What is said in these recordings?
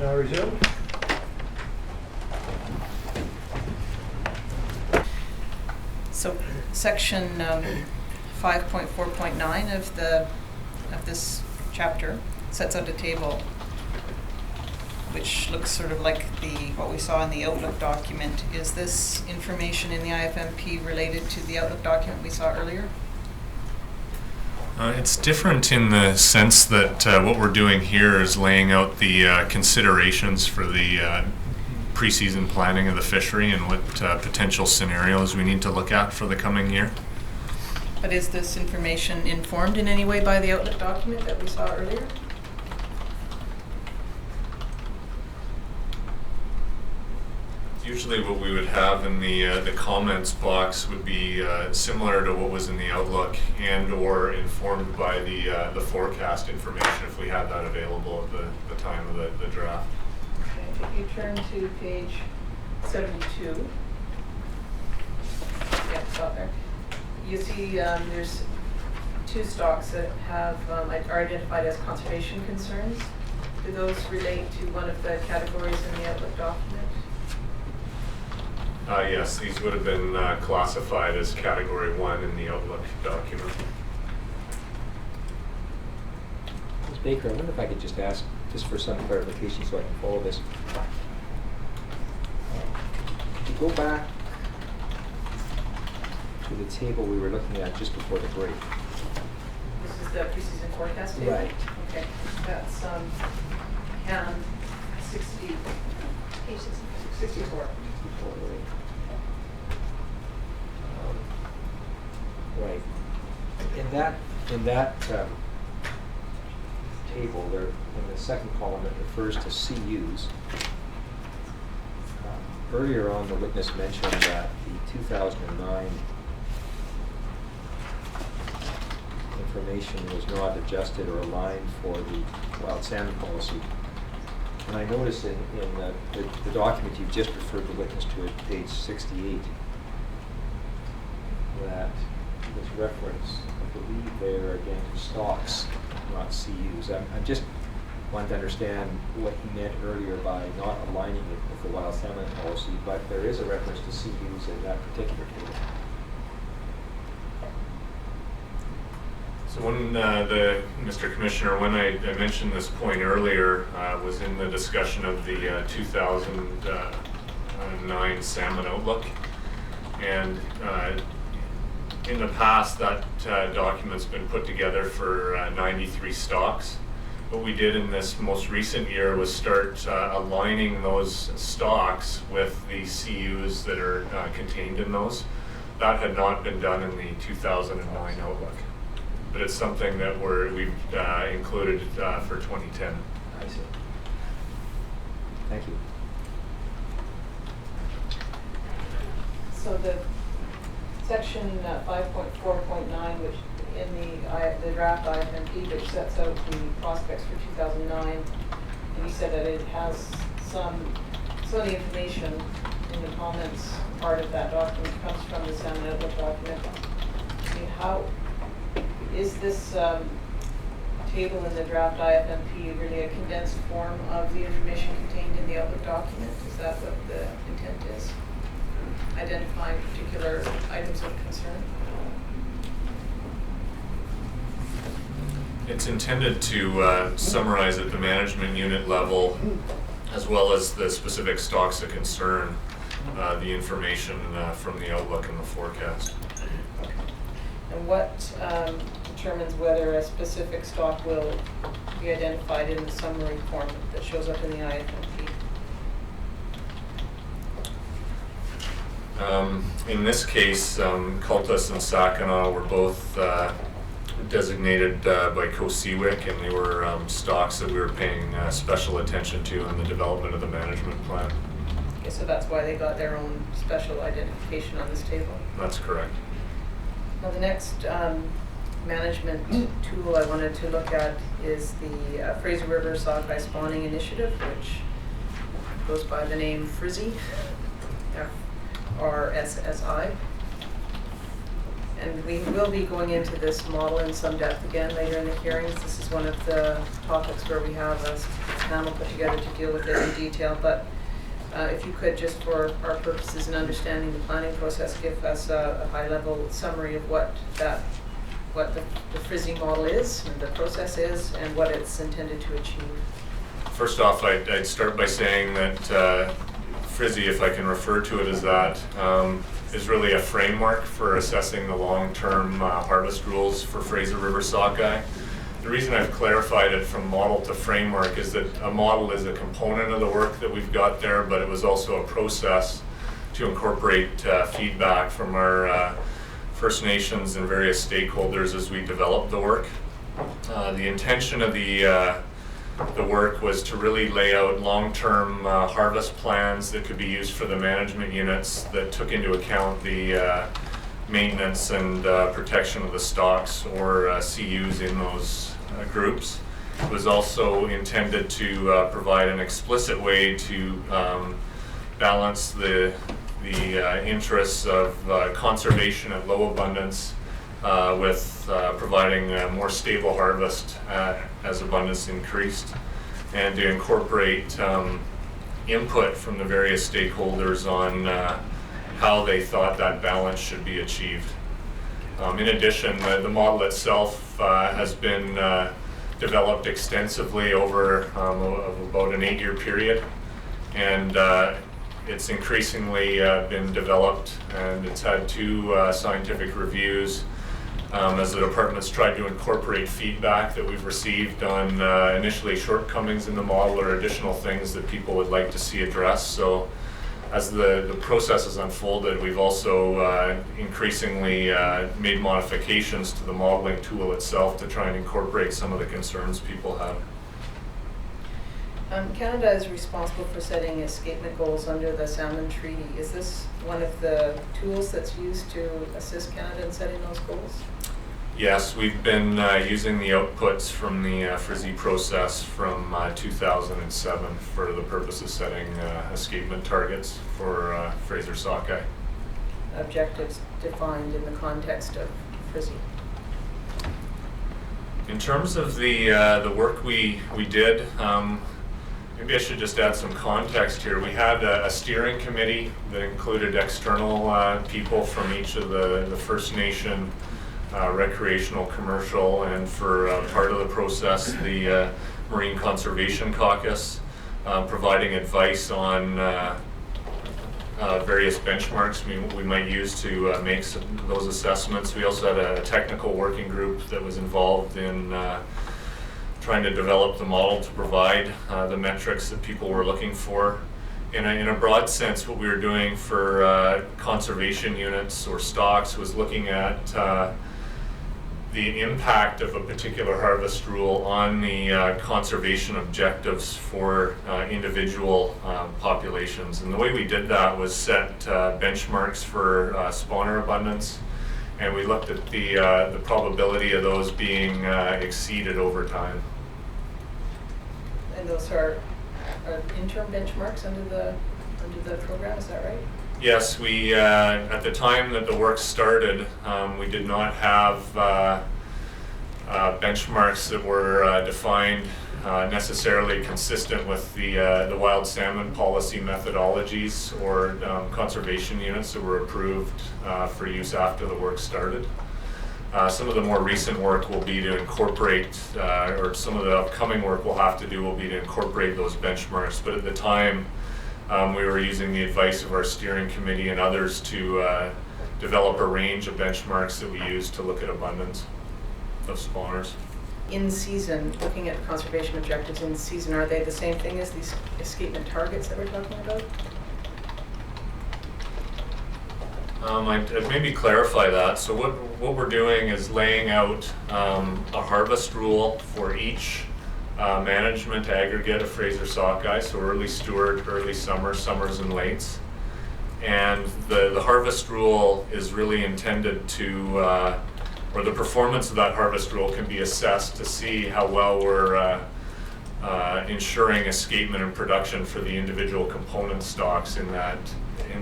Now resume. So section 5.4.9 of this chapter sets out a table which looks sort of like what we saw in the Outlook document. Is this information in the IFMP related to the Outlook document we saw earlier? It's different in the sense that what we're doing here is laying out the considerations for the pre-season planning of the fishery and what potential scenarios we need to look at for the coming year. But is this information informed in any way by the Outlook document that we saw earlier? Usually what we would have in the comments box would be similar to what was in the Outlook and or informed by the forecast information if we had that available at the time of the draft. Okay, if you turn to page 72. Yeah, stop there. You see there's two stocks that are identified as conservation concerns. Do those relate to one of the categories in the Outlook document? Yes, these would have been classified as Category 1 in the Outlook document. Ms. Baker, I wonder if I could just ask, just for some clarification so I can follow this. Could you go back to the table we were looking at just before the break? This is the pre-season forecast table? Right. Okay, that's CAN 60, page 64. Right. In that table, there in the second column, it refers to CUs. Earlier on, the witness mentioned that the 2009 information was not adjusted or aligned for the wild salmon policy. And I noticed in the document you've just referred the witness to at page 68 that this reference, I believe there again, to stocks, not CUs. I'm just wanting to understand what he meant earlier by not aligning it with the wild salmon policy, but there is a reference to CUs in that particular table. So when Mr. Commissioner, when I mentioned this point earlier, was in the discussion of the 2009 salmon outlook, and in the past that document's been put together for 93 stocks. What we did in this most recent year was start aligning those stocks with the CUs that are contained in those. That had not been done in the 2009 outlook. But it's something that we've included for 2010. I see. Thank you. So the section 5.4.9, which in the draft IFMP, which sets out the prospects for 2009, and you said that it has some of the information in the comments part of that document comes from the salmon outlook document. I mean, how is this table in the draft IFMP really a condensed form of the information contained in the outlook document? Is that what the intent is? Identifying particular items of concern? It's intended to summarize at the management unit level, as well as the specific stocks of concern, the information from the outlook and the forecast. And what determines whether a specific stock will be identified in the summary form that shows up in the IFMP? In this case, Cultus and Sakana were both designated by COSEWIC, and they were stocks that we were paying special attention to in the development of the management plan. Okay, so that's why they got their own special identification on this table. That's correct. Now the next management tool I wanted to look at is the Fraser River Sockeye Spawning Initiative, which goes by the name FRSSI, FRSSI. And we will be going into this model in some depth again later in the hearings. This is one of the topics where we have a panel put together to deal with it in detail, but if you could, just for our purposes in understanding the planning process, give us a high-level summary of what the FRISI model is, and the process is, and what it's intended to achieve. First off, I'd start by saying that FRISI, if I can refer to it as that, is really a framework for assessing the long-term harvest rules for Fraser River sockeye. The reason I've clarified it from model to framework is that a model is a component of the work that we've got there, but it was also a process to incorporate feedback from our First Nations and various stakeholders as we developed the work. The intention of the work was to really lay out long-term harvest plans that could be used for the management units that took into account the maintenance and protection of the stocks or CUs in those groups. It was also intended to provide an explicit way to balance the interests of conservation at low abundance with providing a more stable harvest as abundance increased, and to incorporate input from the various stakeholders on how they thought that balance should be achieved. In addition, the model itself has been developed extensively over about an 8-year period, and it's increasingly been developed, and it's had 2 scientific reviews as the department's tried to incorporate feedback that we've received on initially shortcomings in the model or additional things that people would like to see addressed. So as the process has unfolded, we've also increasingly made modifications to the modeling tool itself to try and incorporate some of the concerns people have. Canada is responsible for setting escapement goals under the Salmon Treaty. Is this one of the tools that's used to assist Canada in setting those goals? Yes, we've been using the outputs from the FRISI process from 2007 for the purpose of setting escapement targets for Fraser sockeye. Objectives defined in the context of FRISI. In terms of the work we did, maybe I should just add some context here. We had a steering committee that included external people from each of the First Nation, recreational, commercial, and for part of the process, the Marine Conservation Caucus, providing advice on various benchmarks we might use to make those assessments. We also had a technical working group that was involved in trying to develop the model to provide the metrics that people were looking for. In a broad sense, what we were doing for conservation units or stocks was looking at the impact of a particular harvest rule on the conservation objectives for individual populations. And the way we did that was set benchmarks for spawner abundance, and we looked at the probability of those being exceeded over time. And those are interim benchmarks under the program, is that right? Yes, we at the time that the work started, we did not have benchmarks that were defined necessarily consistent with the wild salmon policy methodologies or conservation units that were approved for use after the work started. Some of the more recent work will be to incorporate, or some of the upcoming work we'll have to do will be to incorporate those benchmarks. But at the time, we were using the advice of our steering committee and others to develop a range of benchmarks that we use to look at abundance of spawners. In season, looking at conservation objectives in season, are they the same thing as these escapement targets that we're talking about? I'd maybe clarify that. So what we're doing is laying out a harvest rule for each management aggregate of Fraser sockeye, so early Stewart, early summer, summers and lates. And the harvest rule is really intended to, or the performance of that harvest rule can be assessed to see how well we're ensuring escapement and production for the individual component stocks in that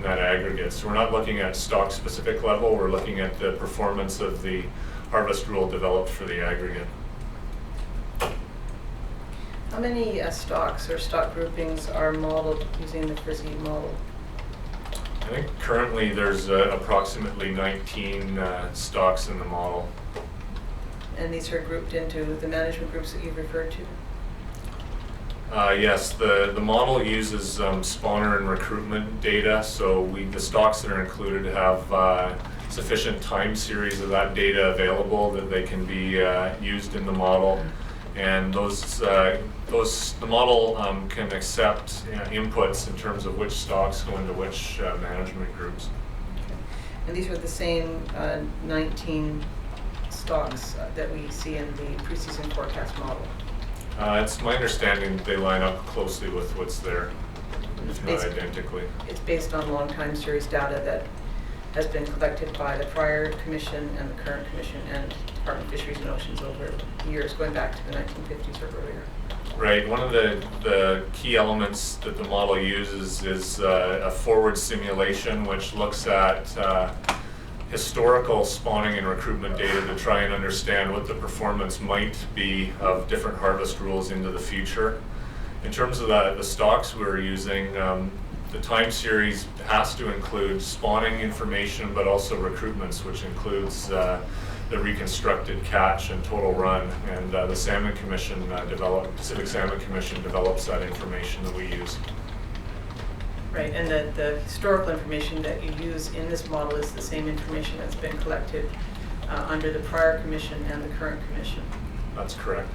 aggregate. So we're not looking at stock specific level, we're looking at the performance of the harvest rule developed for the aggregate. How many stocks or stock groupings are modeled using the FRISI model? I think currently there's approximately 19 stocks in the model. And these are grouped into the management groups that you've referred to? Yes, the model uses spawner and recruitment data, so the stocks that are included have sufficient time series of that data available that they can be used in the model. And the model can accept inputs in terms of which stocks go into which management groups. And these are the same 19 stocks that we see in the preseason forecast model? It's my understanding that they line up closely with what's there, if not identically. It's based on long time series data that has been collected by the prior commission and the current commission and Department of Fisheries and Oceans over years, going back to the 1950s or earlier. Right. One of the key elements that the model uses is a forward simulation, which looks at historical spawning and recruitment data to try and understand what the performance might be of different harvest rules into the future. In terms of the stocks we're using, the time series has to include spawning information, but also recruitments, which includes the reconstructed catch and total run. And the Salmon Commission Pacific Salmon Commission develops that information that we use. Right, and the historical information that you use in this model is the same information that's been collected under the prior commission and the current commission. That's correct.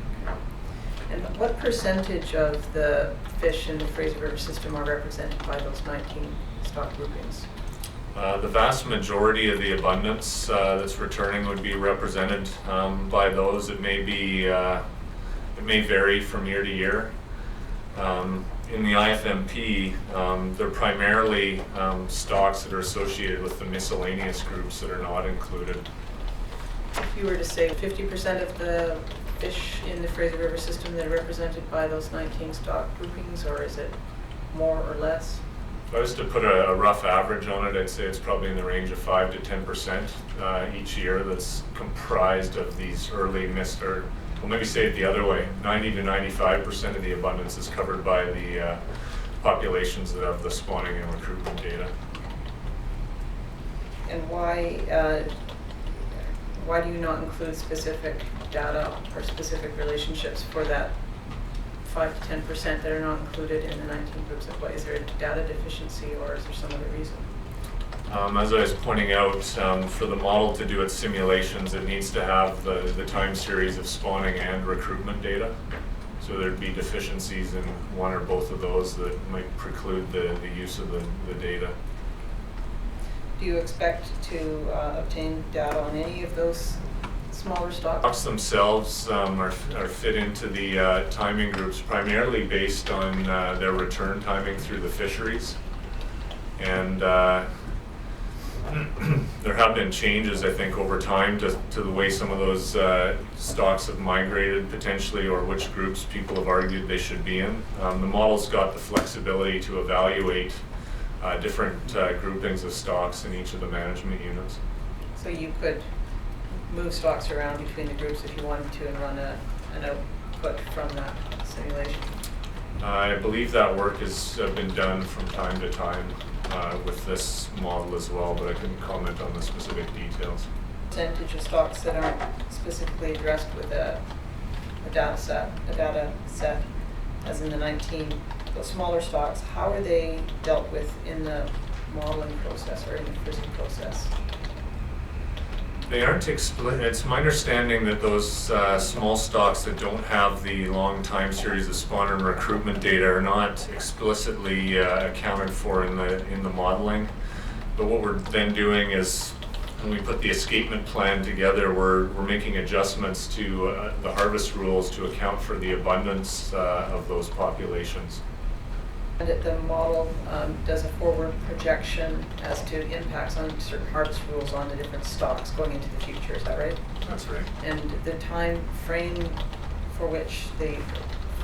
And what percentage of the fish in the Fraser River system are represented by those 19 stock groupings? The vast majority of the abundance that's returning would be represented by those. It may vary from year to year. In the IFMP, they're primarily stocks that are associated with the miscellaneous groups that are not included. If you were to say 50% of the fish in the Fraser River system that are represented by those 19 stock groupings, or is it more or less? If I was to put a rough average on it, I'd say it's probably in the range of 5 to 10% each year that's comprised of these early well, maybe say it the other way, 90 to 95% of the abundance is covered by the populations that have the spawning and recruitment data. And why do you not include specific data or specific relationships for that 5 to 10% that are not included in the 19 groups? Is there a data deficiency, or is there some other reason? As I was pointing out, for the model to do its simulations, it needs to have the time series of spawning and recruitment data. So there'd be deficiencies in one or both of those that might preclude the use of the data. Do you expect to obtain data on any of those smaller stocks? Stocks themselves are fit into the timing groups primarily based on their return timing through the fisheries. And there have been changes, I think, over time to the way some of those stocks have migrated potentially, or which groups people have argued they should be in. The model's got the flexibility to evaluate different groupings of stocks in each of the management units. So you could move stocks around between the groups if you wanted to and run an output from that simulation? I believe that work has been done from time to time with this model as well, but I couldn't comment on the specific details. Percentage of stocks that aren't specifically addressed with a data set, as in the 19, those smaller stocks, how are they dealt with in the modeling process or in the FRISI process? They aren't it's my understanding that those small stocks that don't have the long time series of spawner and recruitment data are not explicitly accounted for in the modeling. But what we're then doing is, when we put the escapement plan together, we're making adjustments to the harvest rules to account for the abundance of those populations. And that the model does a forward projection as to impacts on certain harvest rules on the different stocks going into the future, is that right? That's right. And the time frame for which the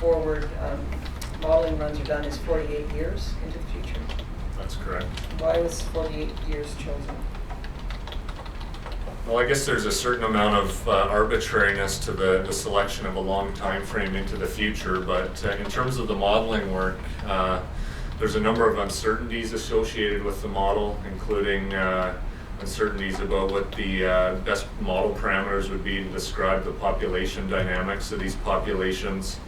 forward modeling runs are done is 48 years into the future? That's correct. Why was 48 years chosen? Well, I guess there's a certain amount of arbitrariness to the selection of a long time frame into the future, but in terms of the modeling work, there's a number of uncertainties associated with the model, including uncertainties about what the best model parameters would be to describe the population dynamics of these populations.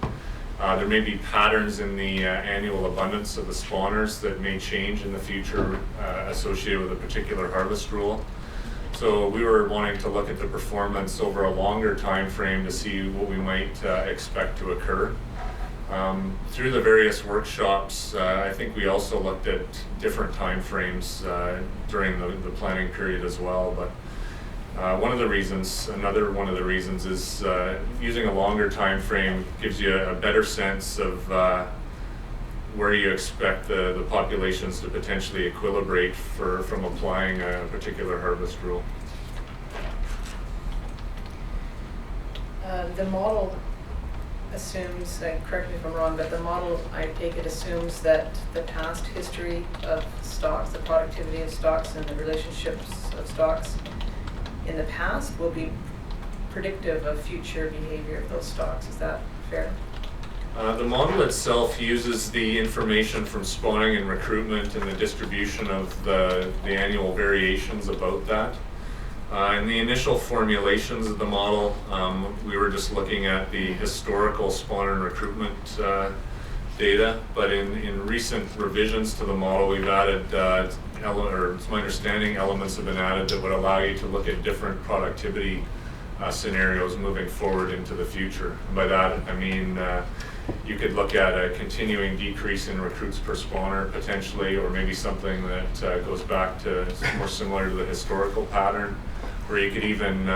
There may be patterns in the annual abundance of the spawners that may change in the future associated with a particular harvest rule. So we were wanting to look at the performance over a longer time frame to see what we might expect to occur. Through the various workshops, I think we also looked at different time frames during the planning period as well. But another one of the reasons is using a longer time frame gives you a better sense of where you expect the populations to potentially equilibrate from applying a particular harvest rule. The model assumes, correct me if I'm wrong, but the model, I take it, assumes that the past history of stocks, the productivity of stocks and the relationships of stocks in the past will be predictive of future behavior of those stocks. Is that fair? The model itself uses the information from spawning and recruitment and the distribution of the annual variations about that. In the initial formulations of the model, we were just looking at the historical spawner and recruitment data, but in recent revisions to the model, we've added, it's my understanding, elements have been added that would allow you to look at different productivity scenarios moving forward into the future. And by that, I mean you could look at a continuing decrease in recruits per spawner potentially, or maybe something that goes back to more similar to the historical pattern, where you could even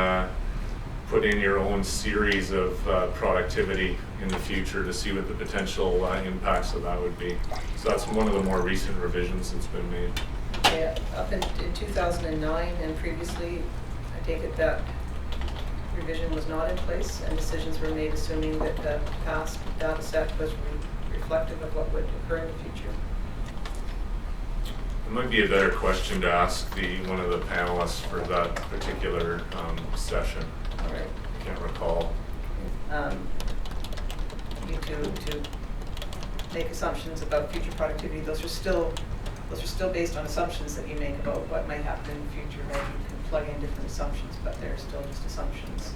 put in your own series of productivity in the future to see what the potential impacts of that would be. So that's one of the more recent revisions that's been made. Okay, up in 2009 and previously, I take it that revision was not in place and decisions were made assuming that the past data set was reflective of what would occur in the future. It might be a better question to ask one of the panelists for that particular session. All right. I can't recall. You to make assumptions about future productivity. Those are still based on assumptions that you make about what might happen in the future. Right? You can plug in different assumptions, but they're still just assumptions.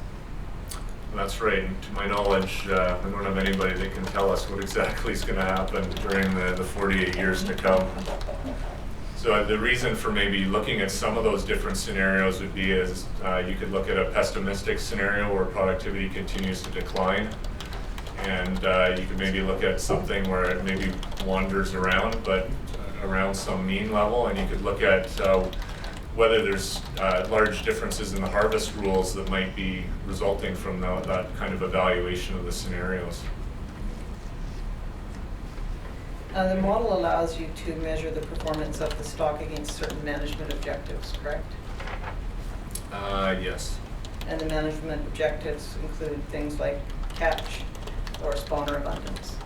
That's right. And to my knowledge, we don't have anybody that can tell us what exactly is going to happen during the 48 years to come. So the reason for maybe looking at some of those different scenarios would be you could look at a pessimistic scenario where productivity continues to decline, and you could maybe look at something where it maybe wanders around, but around some mean level, and you could look at whether there's large differences in the harvest rules that might be resulting from that kind of evaluation of the scenarios. The model allows you to measure the performance of the stock against certain management objectives, correct? Yes. And the management objectives include things like catch or spawner abundance.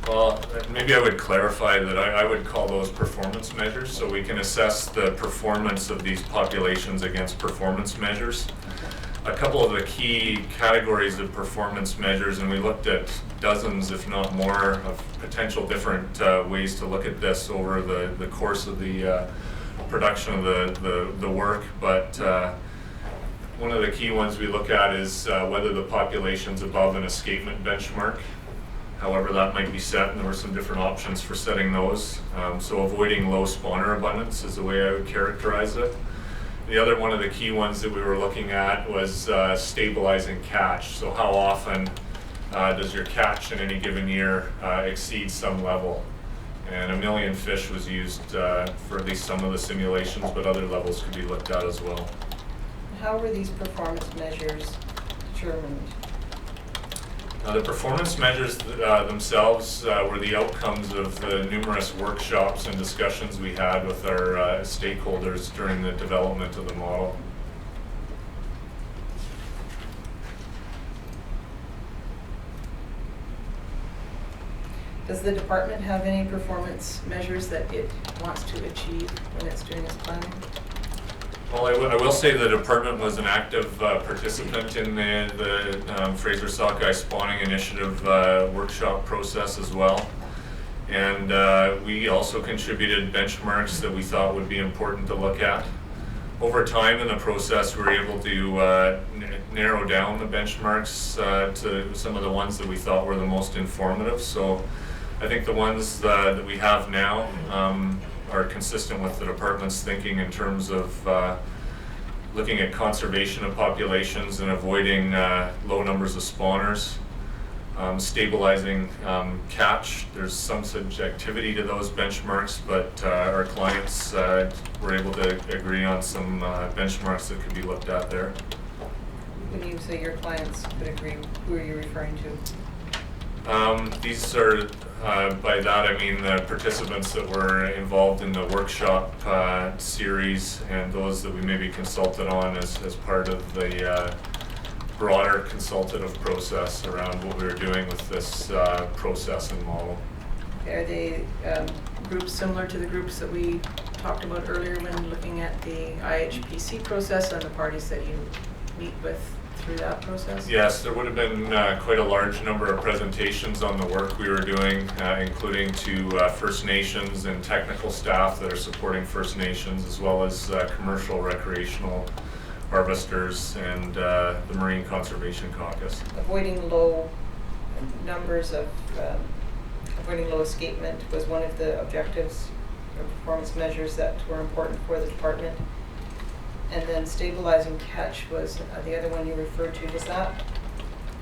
Well, maybe I would clarify that I would call those performance measures, so we can assess the performance of these populations against performance measures. A couple of the key categories of performance measures, and we looked at dozens, if not more, of potential different ways to look at this over the course of the production of the work, but one of the key ones we look at is whether the population's above an escapement benchmark, however that might be set, and there were some different options for setting those. So avoiding low spawner abundance is the way I would characterize it. The other one of the key ones that we were looking at was stabilizing catch. So how often does your catch in any given year exceed some level? And 1 million fish was used for at least some of the simulations, but other levels could be looked at as well. How were these performance measures determined? The performance measures themselves were the outcomes of the numerous workshops and discussions we had with our stakeholders during the development of the model. Does the department have any performance measures that it wants to achieve when it's doing its planning? Well, I will say the department was an active participant in the Fraser Sockeye Spawning Initiative workshop process as well. And we also contributed benchmarks that we thought would be important to look at. Over time in the process, we were able to narrow down the benchmarks to some of the ones that we thought were the most informative. So I think the ones that we have now are consistent with the department's thinking in terms of looking at conservation of populations and avoiding low numbers of spawners. Stabilizing catch. There's some subjectivity to those benchmarks, but our clients were able to agree on some benchmarks that could be looked at there. When you say your clients could agree, who are you referring to? These are, by that I mean the participants that were involved in the workshop series and those that we maybe consulted on as part of the broader consultative process around what we were doing with this process and model. Are they groups similar to the groups that we talked about earlier when looking at the IHPC process and the parties that you meet with through that process? Yes, there would have been quite a large number of presentations on the work we were doing, including to First Nations and technical staff that are supporting First Nations, as well as commercial, recreational harvesters and the Marine Conservation Caucus. Avoiding low numbers of, avoiding low escapement was one of the objectives or performance measures that were important for the department. And then stabilizing catch was the other one you referred to.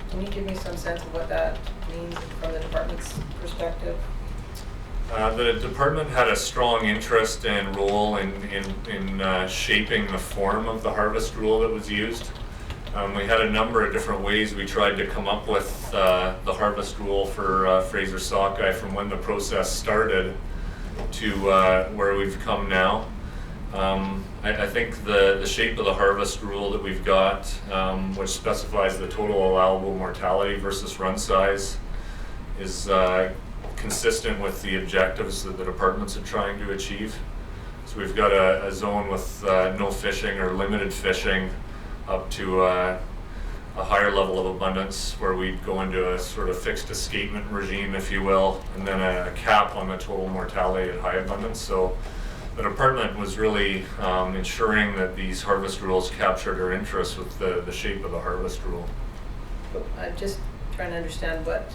Can you give me some sense of what that means from the department's perspective? The department had a strong interest and role in shaping the form of the harvest rule that was used. We had a number of different ways we tried to come up with the harvest rule for Fraser Sockeye from when the process started to where we've come now. I think the shape of the harvest rule that we've got, which specifies the total allowable mortality versus run size, is consistent with the objectives that the departments are trying to achieve. So we've got a zone with no fishing or limited fishing up to a higher level of abundance where we'd go into a sort of fixed escapement regime, if you will, and then a cap on the total mortality at high abundance. So the department was really ensuring that these harvest rules captured our interest with the shape of the harvest rule. I'm just trying to understand what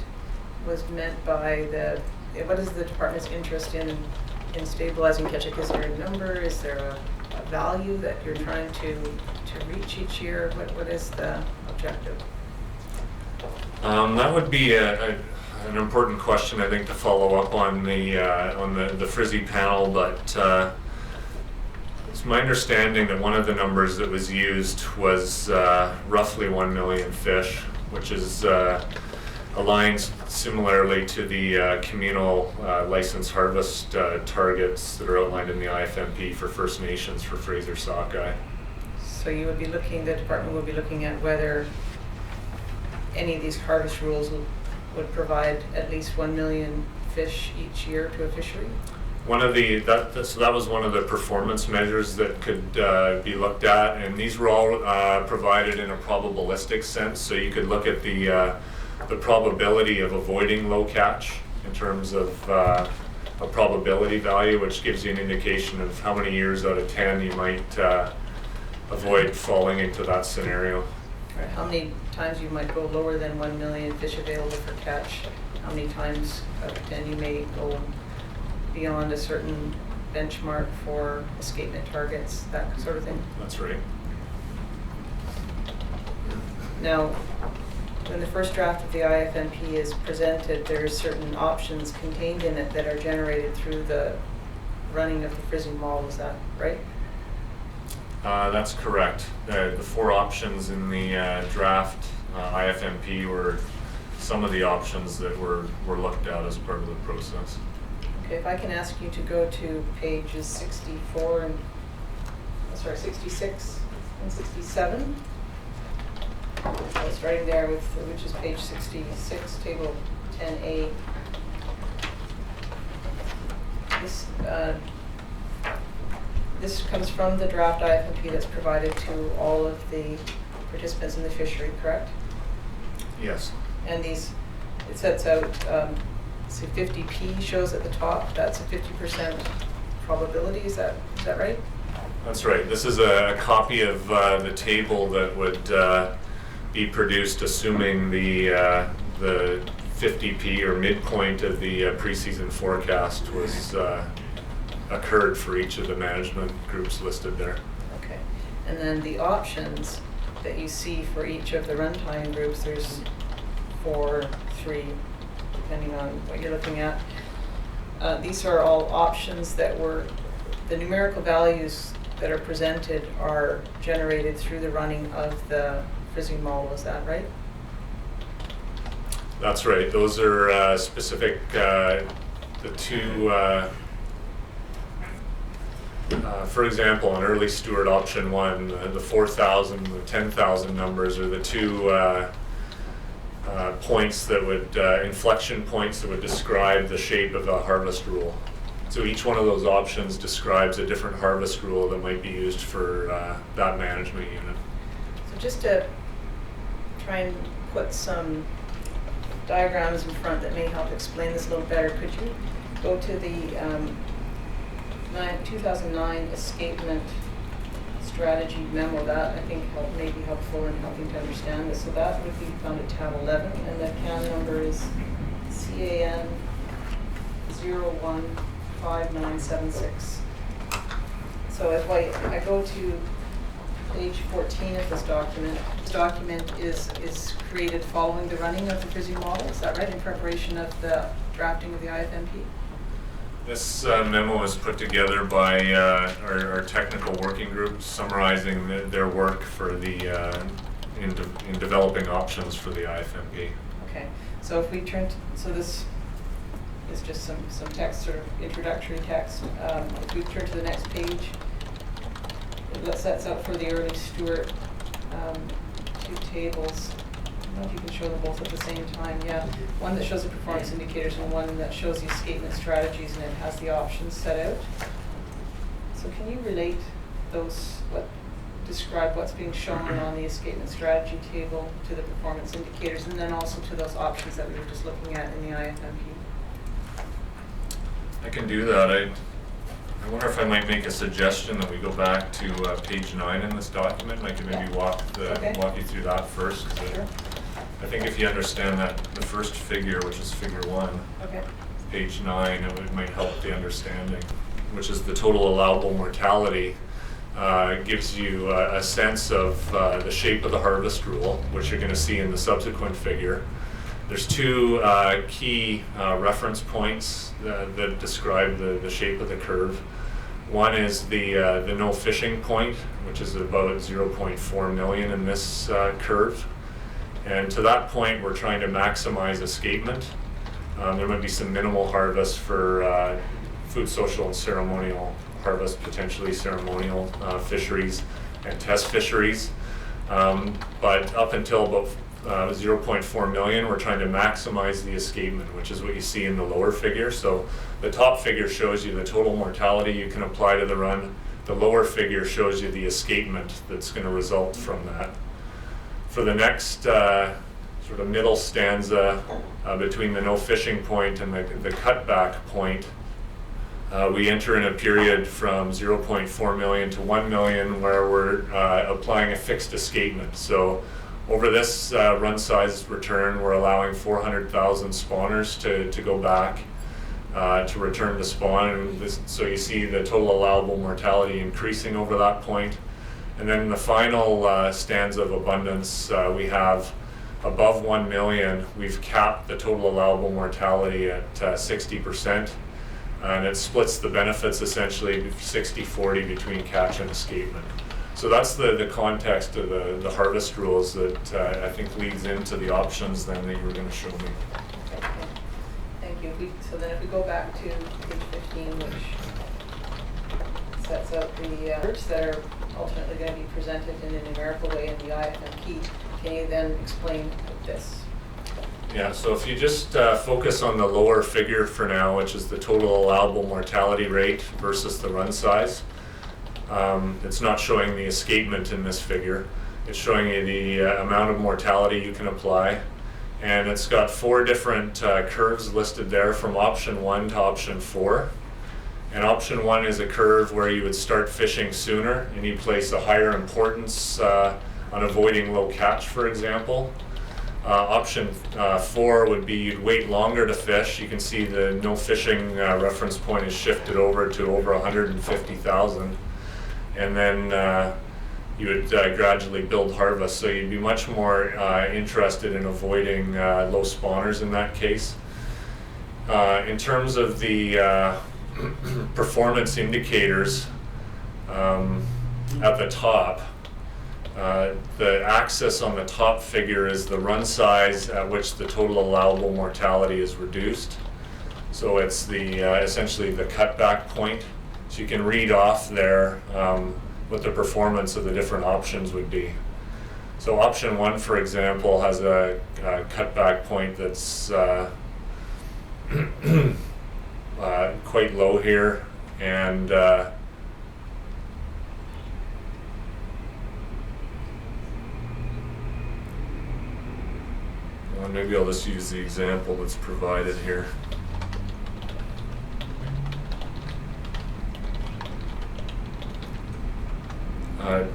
was meant by what is the department's interest in stabilizing catch? Is there a number? Is there a value that you're trying to reach each year? What is the objective? That would be an important question, I think, to follow up on the Frizzy panel, but it's my understanding that one of the numbers that was used was roughly 1 million fish, which is aligns similarly to the communal license harvest targets that are outlined in the IFMP for First Nations for Fraser Sockeye. So you would be the department would be looking at whether any of these harvest rules would provide at least 1 million fish each year to a fishery? So that was one of the performance measures that could be looked at, and these were all provided in a probabilistic sense. So you could look at the probability of avoiding low catch in terms of a probability value, which gives you an indication of how many years out of 10 you might avoid falling into that scenario. Or how many times you might go lower than 1 million fish available for catch? How many times out of 10 you may go beyond a certain benchmark for escapement targets, that sort of thing? That's right. Now, when the first draft of the IFMP is presented, there are certain options contained in it that are generated through the running of the Frizzy model. Is that right? That's correct. The 4 options in the draft IFMP were some of the options that were looked at as part of the process. Okay, if I can ask you to go to pages 64 and 66 and 67. I was writing there which is page 66, table 10A. this comes from the draft IFMP that's provided to all of the participants in the fishery, correct? Yes. And these, it sets out, say 50P shows at the top, that's a 50% probability, is that right? That's right. This is a copy of the table that would be produced assuming the 50P or midpoint of the preseason forecast was occurred for each of the management groups listed there. Okay. And then the options that you see for each of the runtime groups, there's 4, 3, depending on what you're looking at. These are all options that were, the numerical values that are presented are generated through the running of the fisheries model, is that right? That's right. Those are specific, the two, for example, on early Stewart option 1, the 4,000, the 10,000 numbers are the two points that would, inflection points that would describe the shape of a harvest rule. So each one of those options describes a different harvest rule that might be used for that management unit. So just to try and put some diagrams in front that may help explain this a little better, could you go to the 2009 escapement strategy memo? That I think may be helpful in helping to understand this. So that would be found at tab 11, and the CAN number is CAN 015976. So if I go to page 14 of this document is created following the running of the fisheries model, is that right, in preparation of the drafting of the IFMP? This memo was put together by our technical working group, summarizing their work for the in developing options for the IFMP. Okay, so if we turn to, so this is just some text, sort of introductory text. If we turn to the next page, it sets out for the early Stewart 2 tables. I don't know if you can show them both at the same time. Yeah, one that shows the performance indicators and one that shows the escapement strategies, and it has the options set out. So can you relate those, describe what's being shown on the escapement strategy table to the performance indicators, and then also to those options that we were just looking at in the IFMP? I can do that. I wonder if I might make a suggestion that we go back to page 9 in this document. I can maybe walk you through that first. Sure. I think if you understand that the first figure, which is figure 1, Okay. page 9, it might help the understanding, which is the total allowable mortality. Gives you a sense of the shape of the harvest rule, which you're going to see in the subsequent figure. There's 2 key reference points that describe the shape of the curve. One is the no fishing point, which is about 0.4 million in this curve. And to that point, we're trying to maximize escapement. There might be some minimal harvest for food, social, and ceremonial harvest, potentially ceremonial fisheries and test fisheries. But up until about 0.4 million, we're trying to maximize the escapement, which is what you see in the lower figure. So the top figure shows you the total mortality you can apply to the run. The lower figure shows you the escapement that's going to result from that. For the next sort of middle stanza between the no fishing point and the cutback point, we enter in a period from 0.4 million to 1 million where we're applying a fixed escapement. So over this run size return, we're allowing 400,000 spawners to go back to return to spawn. And so you see the total allowable mortality increasing over that point. And then in the final stanza of abundance, we have above 1 million, we've capped the total allowable mortality at 60%. And it splits the benefits essentially 60-40 between catch and escapement. So that's the context of the harvest rules that I think leads into the options then that you were going to show me. Okay. Thank you. So then if we go back to page 15, which sets out the words that are ultimately going to be presented in a numerical way in the IFMP, can you then explain this? Yeah, so if you just focus on the lower figure for now, which is the total allowable mortality rate versus the run size, It's not showing the escapement in this figure. It's showing you the amount of mortality you can apply. And it's got 4 different curves listed there from option 1 to option 4. And option 1 is a curve where you would start fishing sooner and you place a higher importance on avoiding low catch, for example. Option 4 would be you'd wait longer to fish. You can see the no fishing reference point is shifted over to over 150,000. And then you would gradually build harvest. So you'd be much more interested in avoiding low spawners in that case. In terms of the performance indicators at the top, the axis on the top figure is the run size at which the total allowable mortality is reduced. So it's the essentially the cutback point. So you can read off there what the performance of the different options would be. So option 1, for example, has a cutback point that's quite low here, and well, maybe I'll just use the example that's provided here.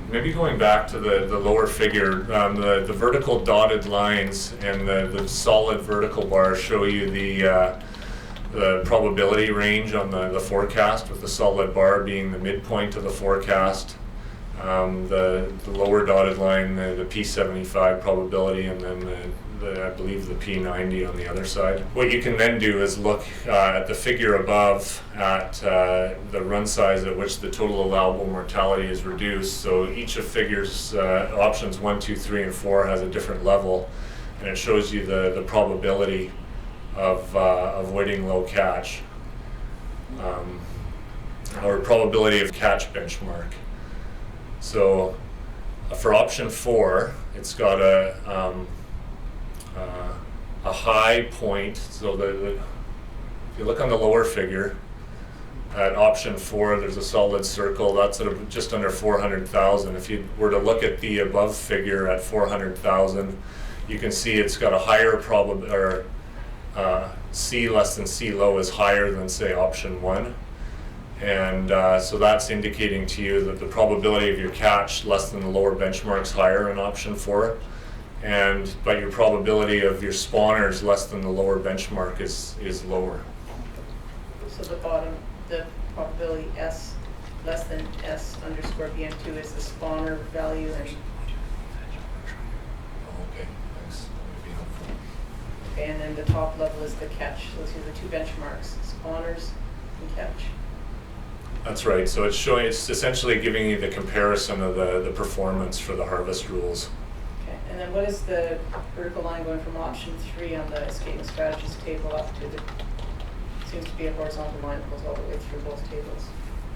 Maybe going back to the lower figure, the vertical dotted lines and the solid vertical bars show you the probability range on the forecast, with the solid bar being the midpoint of the forecast. The lower dotted line, the P75 probability, and then I believe the P90 on the other side. What you can then do is look at the figure above at the run size at which the total allowable mortality is reduced. So each of figures, options 1, 2, 3, and 4 has a different level, and it shows you the probability of avoiding low catch, or probability of catch benchmark. So for option 4, it's got a high point. So if you look on the lower figure at option 4, there's a solid circle that's at just under 400,000. If you were to look at the above figure at 400,000, you can see it's got a higher probability, or C less than C low is higher than, say, option 1. And so that's indicating to you that the probability of your catch less than the lower benchmark is higher in option 4. But your probability of your spawners less than the lower benchmark is lower. So the bottom, the probability S less than S underscore BM2 is the spawner value, and Okay, thanks. That would be helpful. okay, and then the top level is the catch. So those are the 2 benchmarks: spawners and catch. That's right. So it's essentially giving you the comparison of the performance for the harvest rules. Okay, and then what is the vertical line going from option 3 on the escapement strategies table up to the, seems to be a horizontal line that goes all the way through both tables?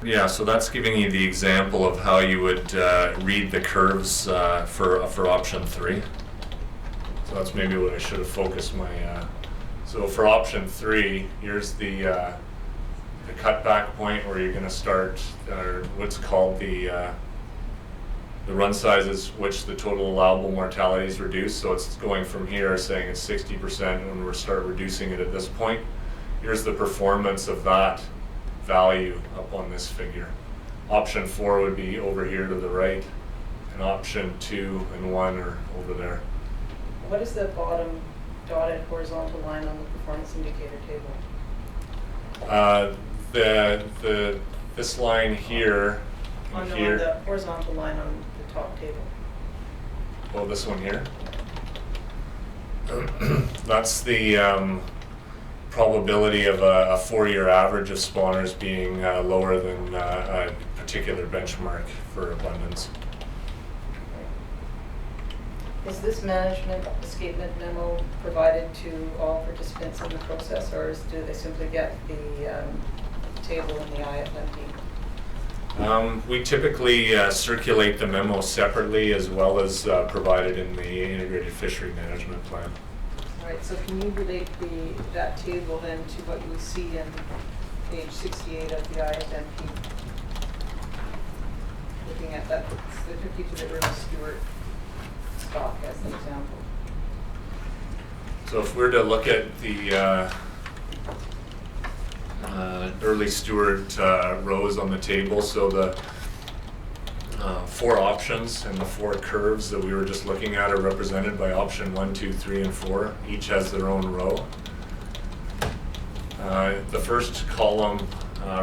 Yeah, so that's giving you the example of how you would read the curves for option 3. So that's maybe what I should have focused my. So for option 3, here's the cutback point where you're going to start, or what's called the run sizes, which the total allowable mortality is reduced. So it's going from here, saying it's 60%, when we start reducing it at this point. Here's the performance of that value up on this figure. Option 4 would be over here to the right, and option 2 and 1 are over there. What is the bottom dotted horizontal line on the performance indicator table? This line here, On and the, here. the horizontal line on the top table. Oh, this one here. That's the probability of a 4-year average of spawners being lower than a particular benchmark for abundance. Is this management escapement memo provided to all participants in the process, or do they simply get the table in the IFMP? We typically circulate the memo separately, as well as provided in the integrated fishery management plan. All right, so can you relate that table then to what you see in page 68 of the IFMP? looking at that, it's the 50 to the Earl Stewart stock as an example. So if we're to look at the early Stewart rows on the table, so the 4 options and the 4 curves that we were just looking at are represented by option 1, 2, 3, and 4. Each has their own row. The first column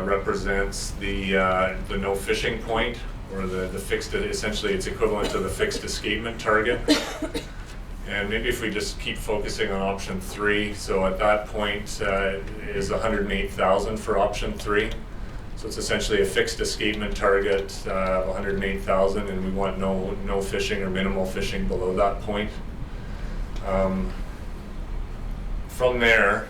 represents the no fishing point, or the fixed, essentially it's equivalent to the fixed escapement target. And maybe if we just keep focusing on option 3, so at that point is 108,000 for option 3. So it's essentially a fixed escapement target of 108,000, and we want no fishing or minimal fishing below that point. From there,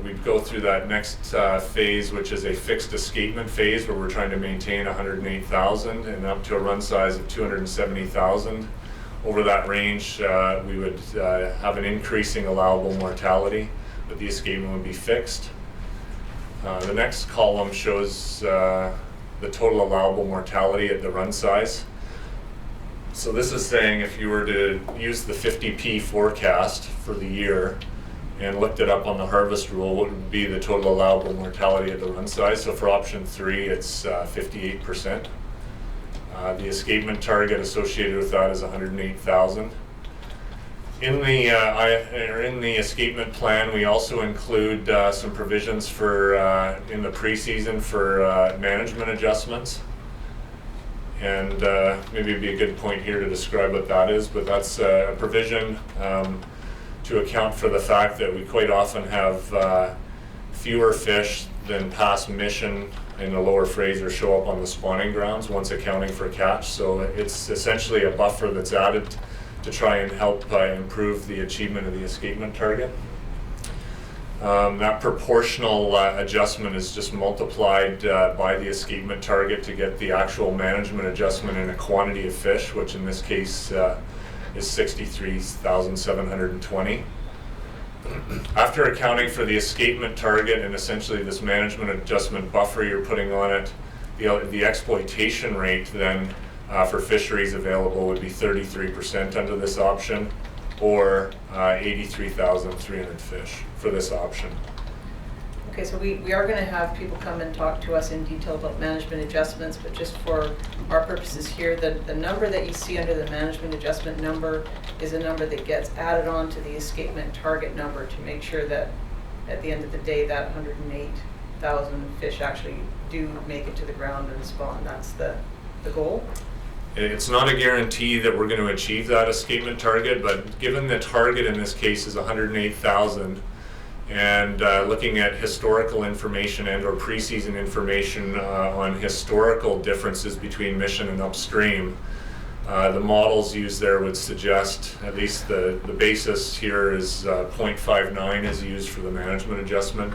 we'd go through that next phase, which is a fixed escapement phase, where we're trying to maintain 108,000 and up to a run size of 270,000. Over that range, we would have an increasing allowable mortality, but the escapement would be fixed. The next column shows the total allowable mortality at the run size. So this is saying if you were to use the 50p forecast for the year and looked it up on the harvest rule, what would be the total allowable mortality at the run size? So for option 3, it's 58%. The escapement target associated with that is 108,000. In the escapement plan, we also include some provisions for in the preseason for management adjustments. And maybe it'd be a good point here to describe what that is, but that's a provision to account for the fact that we quite often have fewer fish than past mission in the lower Fraser show up on the spawning grounds once accounting for catch. So it's essentially a buffer that's added to try and help improve the achievement of the escapement target. That proportional adjustment is just multiplied by the escapement target to get the actual management adjustment in a quantity of fish, which in this case is 63,720. After accounting for the escapement target and essentially this management adjustment buffer you're putting on it, the exploitation rate then for fisheries available would be 33% under this option, or 83,300 fish for this option. Okay, so we are going to have people come and talk to us in detail about management adjustments, but just for our purposes here, the number that you see under the management adjustment number is a number that gets added on to the escapement target number to make sure that at the end of the day that 108,000 fish actually do make it to the ground and spawn. That's the goal. It's not a guarantee that we're going to achieve that escapement target, but given the target in this case is 108,000, and looking at historical information and or preseason information on historical differences between mission and upstream, the models used there would suggest, at least the basis here is 0.59 is used for the management adjustment,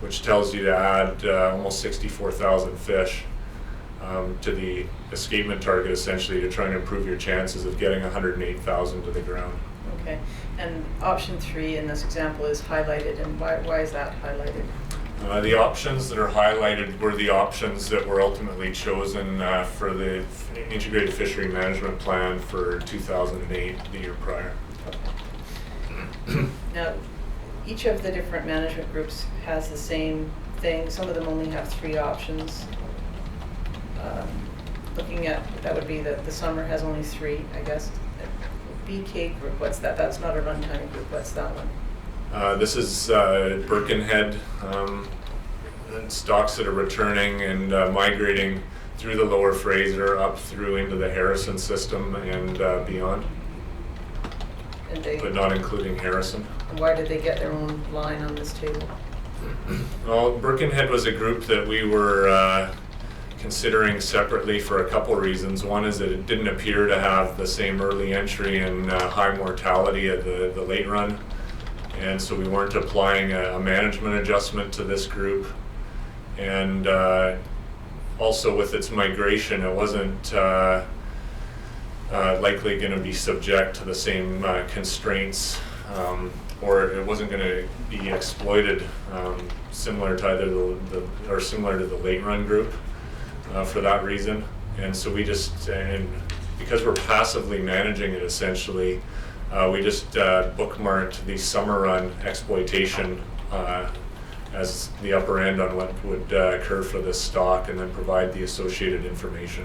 which tells you to add almost 64,000 fish to the escapement target, essentially, to try and improve your chances of getting 108,000 to the ground. Okay, and option 3 in this example is highlighted, and why is that highlighted? The options that are highlighted were the options that were ultimately chosen for the Integrated Fishery Management Plan for 2008, the year prior. Okay. Now, each of the different management groups has the same thing. Some of them only have 3 options. Looking at, that would be the summer has only 3, I guess. BK group, what's that? That's not a runtime group. What's that one? This is Birkenhead stocks that are returning and migrating through the lower Fraser up through into the Harrison system and beyond, And but not including Harrison. And why did they get their own line on this table? Well, Birkenhead was a group that we were considering separately for a couple reasons. One is that it didn't appear to have the same early entry and high mortality at the late run, and so we weren't applying a management adjustment to this group. And also with its migration, it wasn't likely going to be subject to the same constraints, or it wasn't going to be exploited similar to either similar to the late run group. For that reason. And so we just, and because we're passively managing it essentially, we just bookmarked the summer run exploitation as the upper end on what would occur for this stock, and then provide the associated information.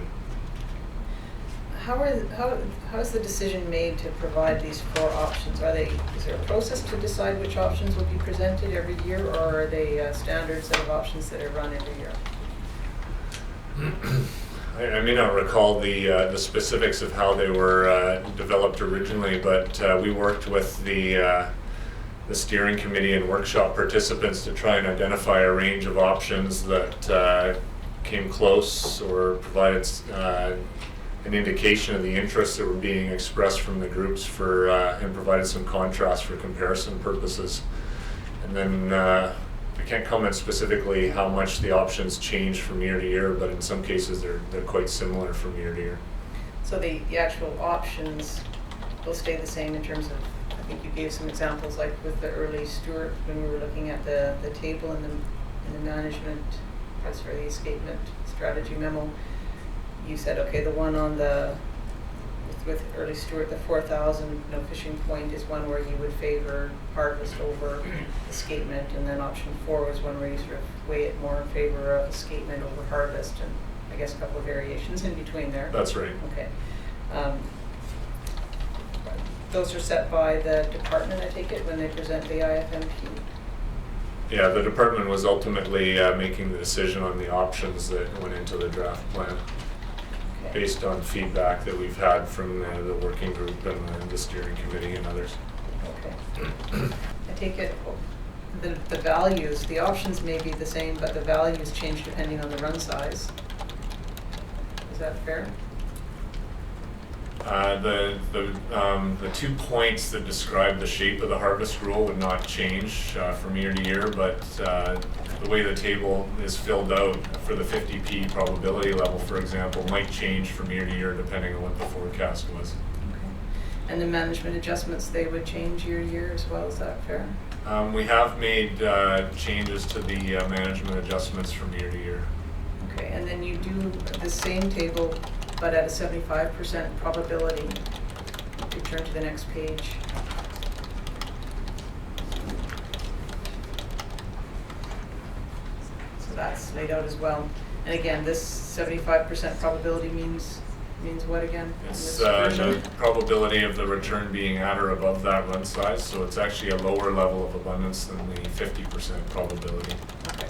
How is the decision made to provide these 4 options? Is there a process to decide which options will be presented every year, or are they a standard set of options that are run every year? I may not recall the specifics of how they were developed originally, but we worked with the steering committee and workshop participants to try and identify a range of options that came close or provided an indication of the interests that were being expressed from the groups and provided some contrast for comparison purposes. And then I can't comment specifically how much the options change from year to year, but in some cases they're quite similar from year to year. So the actual options will stay the same in terms of, I think you gave some examples like with the early Stewart when we were looking at the table in the management, the escapement strategy memo. You said, okay, the one on with early Stewart, the 4,000 fishing point is one where you would favor harvest over escapement, and then option 4 was one where you sort of weigh it more in favor of escapement over harvest, and I guess a couple of variations in between there. That's right. Okay. Those are set by the department, I take it, when they present the IFMP? Yeah, the department was ultimately making the decision on the options that went into the draft plan, based on feedback that we've had from the working group and the steering committee and others. Okay. I take it the values, the options may be the same, but the values change depending on the run size. Is that fair? The 2 points that describe the shape of the harvest rule would not change from year to year, but the way the table is filled out for the 50p probability level, for example, might change from year to year depending on what the forecast was. Okay. And the management adjustments, they would change year to year as well, is that fair? We have made changes to the management adjustments from year to year. Okay, and then you do the same table but at a 75% probability. If you turn to the next page. So that's laid out as well. And again, this 75% probability means what again? It's the probability of the return being at or above that run size, so it's actually a lower level of abundance than the 50% probability. Okay.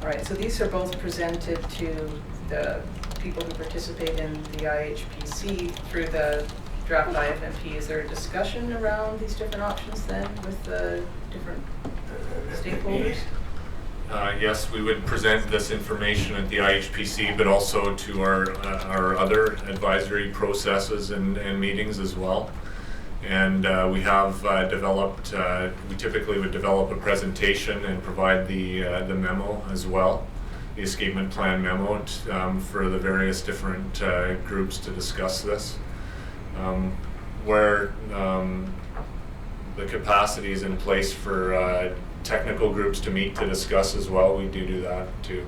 All right, so these are both presented to the people who participate in the IHPC through the draft IFMP. Is there a discussion around these different options then with the different stakeholders? Yes, we would present this information at the IHPC, but also to our other advisory processes and meetings as well. And we have developed, we typically would develop a presentation and provide the memo as well, the escapement plan memo for the various different groups to discuss this. Where the capacity is in place for technical groups to meet to discuss as well, we do that too.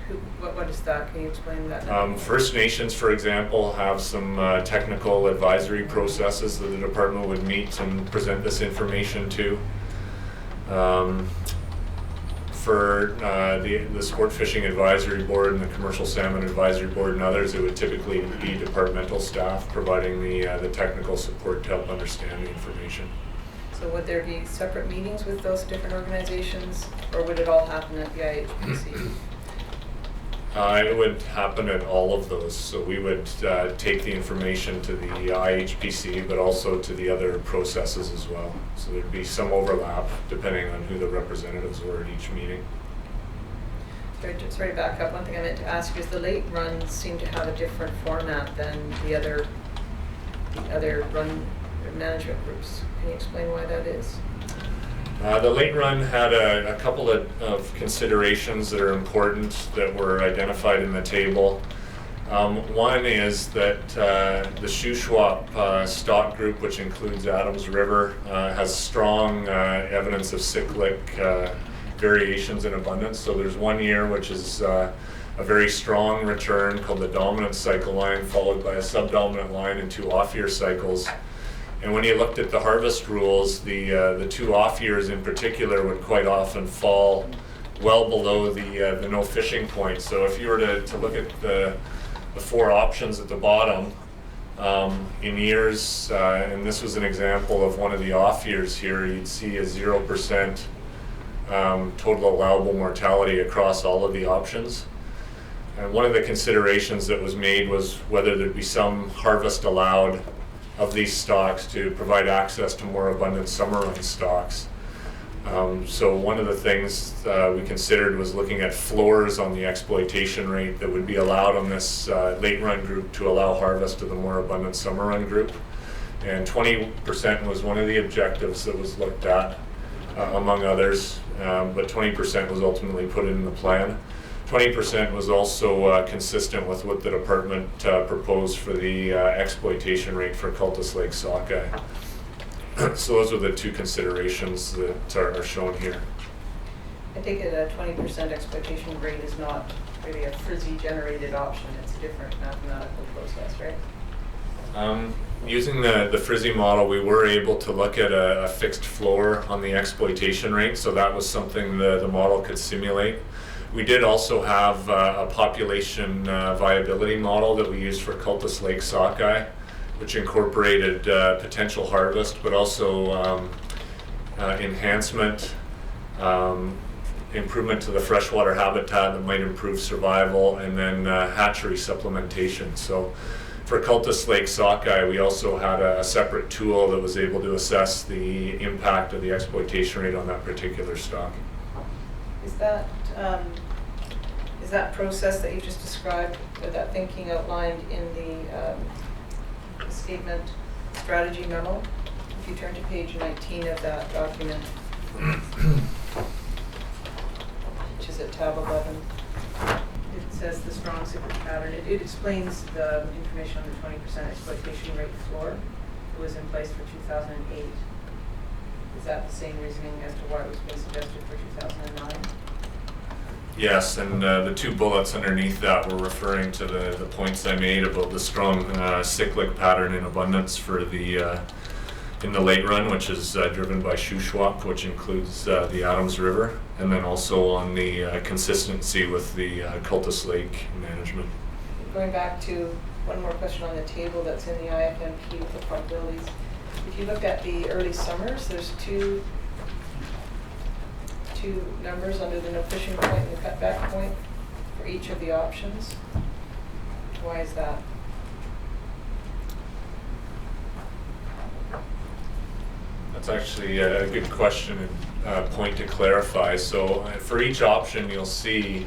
And what is that? Can you explain that? First Nations, for example, have some technical advisory processes that the department would meet and present this information to. For the Sport Fishing Advisory Board and the Commercial Salmon Advisory Board and others, it would typically be departmental staff providing the technical support to help understand the information. So would there be separate meetings with those different organizations, or would it all happen at the IHPC? It would happen at all of those. So we would take the information to the IHPC, but also to the other processes as well. So there'd be some overlap depending on who the representatives were at each meeting. Sorry to back up. One thing I meant to ask is the late runs seem to have a different format than the other run management groups. Can you explain why that is? The late run had a couple of considerations that are important that were identified in the table. One is that the Shuswap stock group, which includes Adams River, has strong evidence of cyclic variations in abundance. So there's one year which is a very strong return called the dominant cycle line, followed by a subdominant line and 2 off-year cycles. And when you looked at the harvest rules, the 2 off years in particular would quite often fall well below the no fishing point. So if you were to look at the 4 options at the bottom, in years, and this was an example of one of the off years here, you'd see a 0% total allowable mortality across all of the options. And one of the considerations that was made was whether there'd be some harvest allowed of these stocks to provide access to more abundant summer run stocks. So one of the things we considered was looking at floors on the exploitation rate that would be allowed on this late run group to allow harvest of the more abundant summer run group. And 20% was one of the objectives that was looked at, among others, but 20% was ultimately put in the plan. 20% was also consistent with what the department proposed for the exploitation rate for Cultus Lake sockeye. So those are the 2 considerations that are shown here. I take it a 20% exploitation rate is not really a frizzy generated option, it's a different mathematical process, right? Using the frizzy model, we were able to look at a fixed floor on the exploitation rate, so that was something the model could simulate. We did also have a population viability model that we used for Cultus Lake sockeye, which incorporated potential harvest, but also enhancement, improvement to the freshwater habitat that might improve survival, and then hatchery supplementation. So for Cultus Lake sockeye, we also had a separate tool that was able to assess the impact of the exploitation rate on that particular stock. Is that process that you just described, or that thinking outlined in the statement strategy memo? If you turn to page 19 of that document, which is at tab 11, it says the strong cyclic pattern. It explains the information on the 20% exploitation rate floor that was in place for 2008. Is that the same reasoning as to why it was being suggested for 2009? Yes, and the 2 bullets underneath that were referring to the points I made about the strong cyclic pattern in abundance for the in the late run, which is driven by Shuswap, which includes the Adams River, and then also on the consistency with the Cultus Lake management. Going back to one more question on the table that's in the IFMP with the probabilities. If you look at the early summers, there's two numbers under the no fishing point and the cutback point for each of the options. Why is that? That's actually a good question and point to clarify. So for each option, you'll see,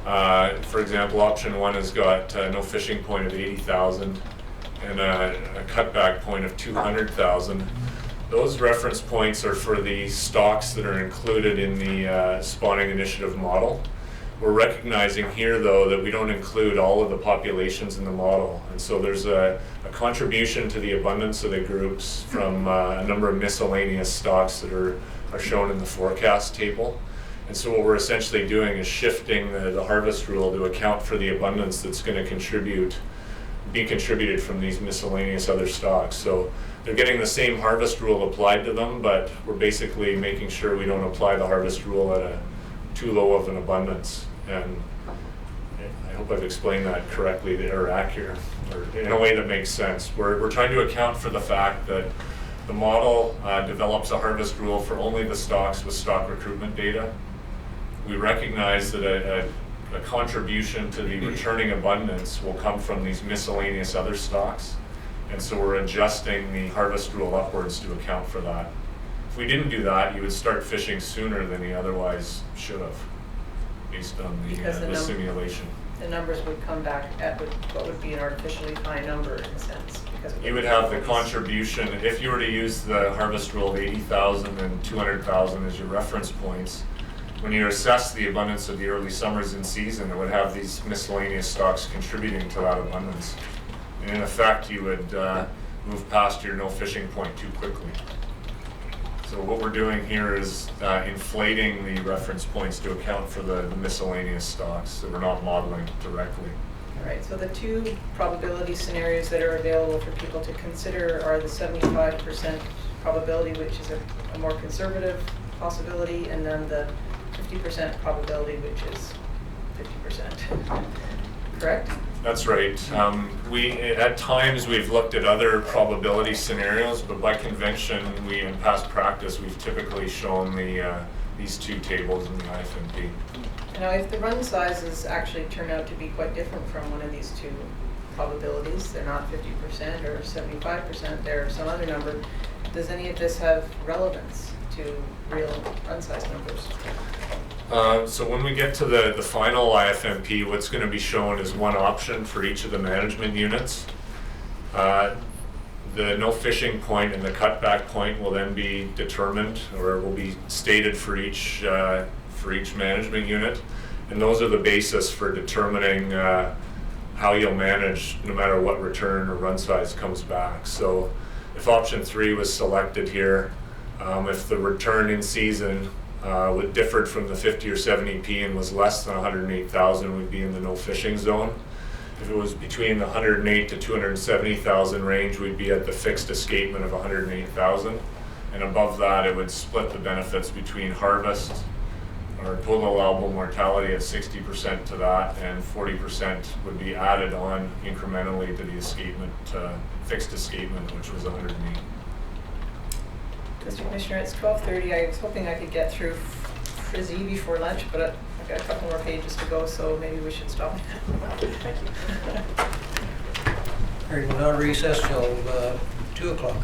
for example, option 1 has got no fishing point of 80,000 and a cutback point of 200,000. Those reference points are for the stocks that are included in the spawning initiative model. We're recognizing here, though, that we don't include all of the populations in the model. And so there's a contribution to the abundance of the groups from a number of miscellaneous stocks that are shown in the forecast table. And so what we're essentially doing is shifting the harvest rule to account for the abundance that's going to be contributed from these miscellaneous other stocks. So they're getting the same harvest rule applied to them, but we're basically making sure we don't apply the harvest rule at a too low of an abundance. And I hope I've explained that correctly or accurate, or in a way that makes sense. We're trying to account for the fact that the model develops a harvest rule for only the stocks with stock recruitment data. We recognize that a contribution to the returning abundance will come from these miscellaneous other stocks. And so we're adjusting the harvest rule upwards to account for that. If we didn't do that, you would start fishing sooner than you otherwise should have, based on the simulation. The numbers would come back at what would be an artificially high number in a sense. Because you would have the contribution, if you were to use the harvest rule of 80,000 and 200,000 as your reference points, when you assess the abundance of the early summers in season, it would have these miscellaneous stocks contributing to that abundance. And in effect, you would move past your no fishing point too quickly. So what we're doing here is inflating the reference points to account for the miscellaneous stocks, so we're not modeling directly. All right, so the two probability scenarios that are available for people to consider are the 75% probability, which is a more conservative possibility, and then the 50% probability, which is 50%. Correct? That's right. At times we've looked at other probability scenarios, but by convention, in past practice, we've typically shown these two tables in the IFMP. Now, if the run sizes actually turn out to be quite different from one of these two probabilities, they're not 50% or 75%, they're some other number, does any of this have relevance to real run size numbers? So when we get to the final IFMP, what's going to be shown is one option for each of the management units. The no fishing point and the cutback point will then be determined, or will be stated for each management unit, and those are the basis for determining how you'll manage no matter what return or run size comes back. So if option 3 was selected here, if the return in season differed from the 50 or 70 P and was less than 108,000, we'd be in the no fishing zone. If it was between the 108 to 270,000 range, we'd be at the fixed escapement of 108,000. And above that, it would split the benefits between harvest, or total allowable mortality at 60% to that, and 40% would be added on incrementally to the escapement, fixed escapement, which was 108. Mr. Commissioner, it's 12:30. I was hoping I could get through Frizzy before lunch, but I've got a couple more pages to go, so maybe we should stop now. Thank you. Hearing no recess till 2 o'clock.